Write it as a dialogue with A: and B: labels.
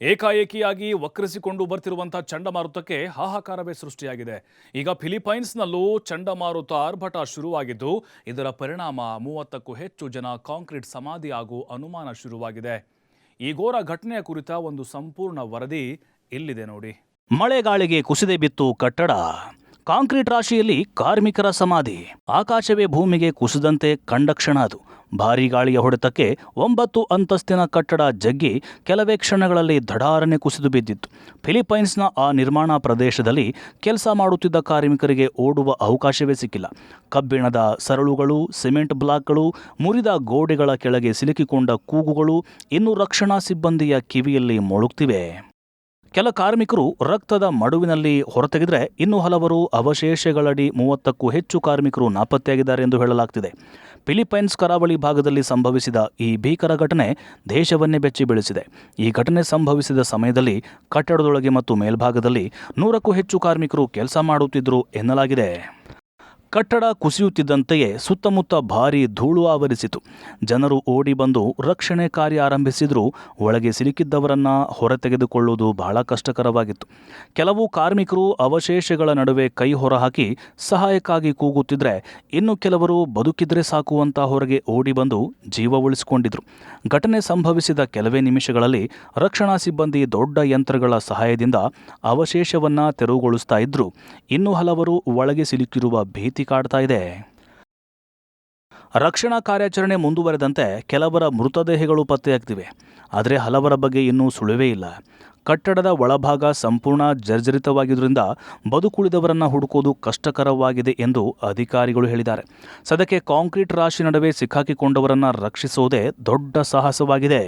A: ಏಕಾಏಕಿಯಾಗಿ ವಕ್ರಿಸಿಕೊಂಡು ಬರ್ತಿರುವಂತಹ ಚಂಡಮಾರುತಕ್ಕೆ ಹಾಹಾಕಾರವೇ ಸೃಷ್ಟಿಯಾಗಿದೆ. ಈಗ ಫಿಲಿಪೈನ್ಸ್ನಲ್ಲೂ ಚಂಡಮಾರುತ ಆರ್ಭಟ ಶುರುವಾಗಿದ್ದು, ಇದರ ಪರಿಣಾಮ 30ಕ್ಕೂ ಹೆಚ್ಚು ಜನ ಕಾಂಕ್ರೀಟ್ ಸಮಾಧಿ ಹಾಗೂ ಅನುಮಾನ ಶುರುವಾಗಿದೆ. ಈ ಘೋರ ಘಟನೆಯ ಕುರಿತ ಒಂದು ಸಂಪೂರ್ಣ ವರದಿ ಇಲ್ಲಿದೆ ನೋಡಿ.
B: ಮಳೆಗಾಳಿಗೆ ಕುಸಿದೆ ಬಿತ್ತು ಕಟ್ಟಡ, ಕಾಂಕ್ರೀಟ್ ರಾಶಿಯಲ್ಲಿ ಕಾರ್ಮಿಕರ ಸಮಾಧಿ. ಆಕಾಶವೇ ಭೂಮಿಗೆ ಕುಸಿದಂತೆ ಕಂಡ ಕ್ಷಣ ಅದು. ಭಾರೀ ಗಾಳಿಯ ಹೊಡೆತಕ್ಕೆ 9 ಅಂತಸ್ತಿನ ಕಟ್ಟಡ ಜಗ್ಗಿ ಕೆಲವೇ ಕ್ಷಣಗಳಲ್ಲಿ ಧಡಾರನೆ ಕುಸಿದು ಬಿದ್ದಿತ್ತು. ಫಿಲಿಪೈನ್ಸ್ನ ಆ ನಿರ್ಮಾಣ ಪ್ರದೇಶದಲ್ಲಿ ಕೆಲಸ ಮಾಡುತ್ತಿದ್ದ ಕಾರ್ಮಿಕರಿಗೆ ಓಡುವ ಅವಕಾಶವೇ ಸಿಕ್ಕಿಲ್ಲ. ಕಬ್ಬಿಣದ ಸರಳುಗಳು, ಸಿಮೆಂಟ್ ಬ್ಲಾಕ್ಗಳು, ಮುರಿದ ಗೋಡೆಗಳ ಕೆಳಗೆ ಸಿಲುಕಿಕೊಂಡ ಕೂಗುಗಳು ಇನ್ನು ರಕ್ಷಣಾ ಸಿಬ್ಬಂದಿಯ ಕಿವಿಯಲ್ಲಿ ಮೊಳಗ್ತಿವೆ. ಕೆಲ ಕಾರ್ಮಿಕರು ರಕ್ತದ ಮಡುವಿನಲ್ಲಿ ಹೊರತೆಗೆದರೆ ಇನ್ನು ಹಲವರು ಅವಶೇಷಗಳಡಿ 30ಕ್ಕೂ ಹೆಚ್ಚು ಕಾರ್ಮಿಕರು ನಾಪತ್ತೆಯಾಗಿದ್ದಾರೆ ಎಂದು ಹೇಳಲಾಗ್ತಿದೆ. ಫಿಲಿಪೈನ್ಸ್ ಕರಾವಳಿ ಭಾಗದಲ್ಲಿ ಸಂಭವಿಸಿದ ಈ ಭೀಕರ ಘಟನೆ ದೇಶವನ್ನೇ ಬೆಚ್ಚಿ ಬೀಳಿಸಿದೆ. ಈ ಘಟನೆ ಸಂಭವಿಸಿದ ಸಮಯದಲ್ಲಿ ಕಟ್ಟಡದೊಳಗೆ ಮತ್ತು ಮೇಲ್ಭಾಗದಲ್ಲಿ 100ಕ್ಕೂ ಹೆಚ್ಚು ಕಾರ್ಮಿಕರು ಕೆಲಸ ಮಾಡುತ್ತಿದ್ದರು ಎನ್ನಲಾಗಿದೆ. ಕಟ್ಟಡ ಕುಸಿಯುತ್ತಿದ್ದಂತೆಯೇ ಸುತ್ತಮುತ್ತ ಭಾರೀ ಧೂಳು ಆವರಿಸಿತು. ಜನರು ಓಡಿ ಬಂದು ರಕ್ಷಣೆ ಕಾರ್ಯ ಆರಂಭಿಸಿದರೂ ಒಳಗೆ ಸಿಲುಕಿದ್ದವರನ್ನು ಹೊರತೆಗೆದುಕೊಳ್ಳುವುದು ಬಹಳ ಕಷ್ಟಕರವಾಗಿತ್ತು. ಕೆಲವು ಕಾರ್ಮಿಕರು ಅವಶೇಷಗಳ ನಡುವೆ ಕೈ ಹೊರಹಾಕಿ ಸಹಾಯಕ್ಕಾಗಿ ಕೂಗುತ್ತಿದ್ದರೆ, ಇನ್ನು ಕೆಲವರು ಬದುಕಿದ್ರೆ ಸಾಕು ಅಂತ ಹೊರಗೆ ಓಡಿ ಬಂದು ಜೀವ ಉಳಿಸಿಕೊಂಡಿದ್ರು. ಘಟನೆ ಸಂಭವಿಸಿದ ಕೆಲವೇ ನಿಮಿಷಗಳಲ್ಲಿ ರಕ್ಷಣಾ ಸಿಬ್ಬಂದಿ ದೊಡ್ಡ ಯಂತ್ರಗಳ ಸಹಾಯದಿಂದ ಅವಶೇಷವನ್ನು ತೆರವುಗೊಳಿಸ್ತಾ ಇದ್ರು. ಇನ್ನು ಹಲವರು ಒಳಗೆ ಸಿಲುಕಿರುವ ಭೀತಿ ಕಾಡ್ತಾ ಇದೆ. ರಕ್ಷಣಾ ಕಾರ್ಯಾಚರಣೆ ಮುಂದುವರೆದಂತೆ ಕೆಲವರ ಮೃತದೇಹಗಳು ಪತ್ತೆಯಾಗ್ತಿವೆ. ಆದರೆ ಹಲವರ ಬಗ್ಗೆ ಇನ್ನೂ ಸುಳಿವೇ ಇಲ್ಲ. ಕಟ್ಟಡದ ಒಳಭಾಗ ಸಂಪೂರ್ಣ ಜರ್ಜರಿತವಾಗಿದ್ದರಿಂದ ಬದುಕುಳಿದವರನ್ನು ಹುಡುಕೋದು ಕಷ್ಟಕರವಾಗಿದೆ ಎಂದು ಅಧಿಕಾರಿಗಳು ಹೇಳಿದ್ದಾರೆ. ಸದ್ಯಕ್ಕೆ ಕಾಂಕ್ರೀಟ್ ರಾಶಿ ನಡುವೆ ಸಿಕ್ಕಾಕಿಕೊಂಡವರನ್ನು ರಕ್ಷಿಸುವುದೇ ದೊಡ್ಡ ಸಾಹಸವಾಗಿದೆ.